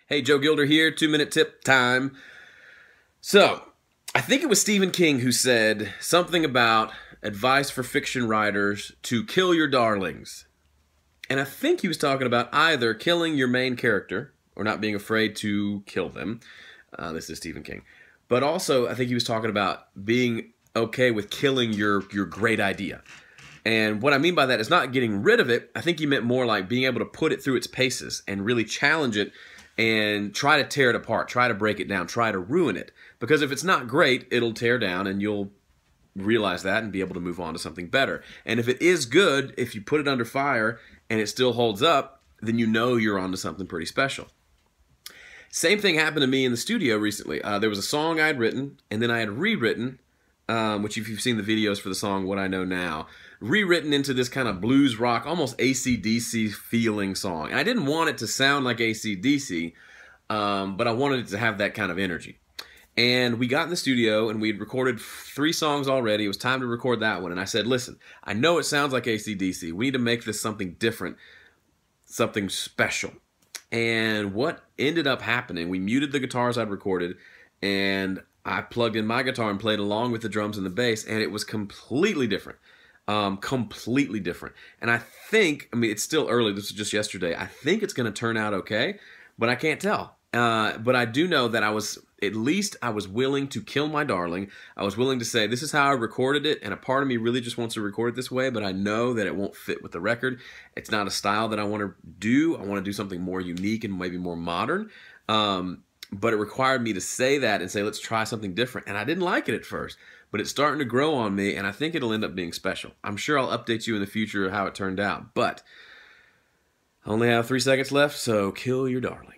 Hey, Joe Gilder here, 2-minute tip time. So, I think it was Stephen King who said something about advice for fiction writers to kill your darlings. And I think he was talking about either killing your main character or not being afraid to kill them. This is Stephen King. But also, I think he was talking about being okay with killing your great idea. And what I mean by that is not getting rid of it. I think he meant more like being able to put it through its paces and really challenge it and try to tear it apart, try to break it down, try to ruin it. Because if it's not great, it'll tear down and you'll realize that and be able to move on to something better. And if it is good, if you put it under fire and it still holds up, then you know you're onto something pretty special. Same thing happened to me in the studio recently. There was a song I had written, and then I had rewritten, which if you've seen the videos for the song What I Know Now, rewritten into this kind of blues rock, almost AC/DC feeling song. And I didn't want it to sound like AC/DC, but I wanted it to have that kind of energy. And we got in the studio, and we'd recorded 3 songs already. It was time to record that one. And I said, listen, I know it sounds like AC/DC. We need to make this something different, something special. And what ended up happening, we muted the guitars I'd recorded, and I plugged in my guitar and played along with the drums and the bass, and it was completely different. Completely different. And I think, I mean, it's still early, this was just yesterday, I think it's going to turn out okay, but I can't tell. But I do know that at least I was willing to kill my darling. I was willing to say, this is how I recorded it, and a part of me really just wants to record it this way, but I know that it won't fit with the record. It's not a style that I want to do. I want to do something more unique and maybe more modern. But it required me to say that and say, let's try something different. And I didn't like it at first, but it's starting to grow on me, and I think it'll end up being special. I'm sure I'll update you in the future of how it turned out, but I only have 3 seconds left, so kill your darling.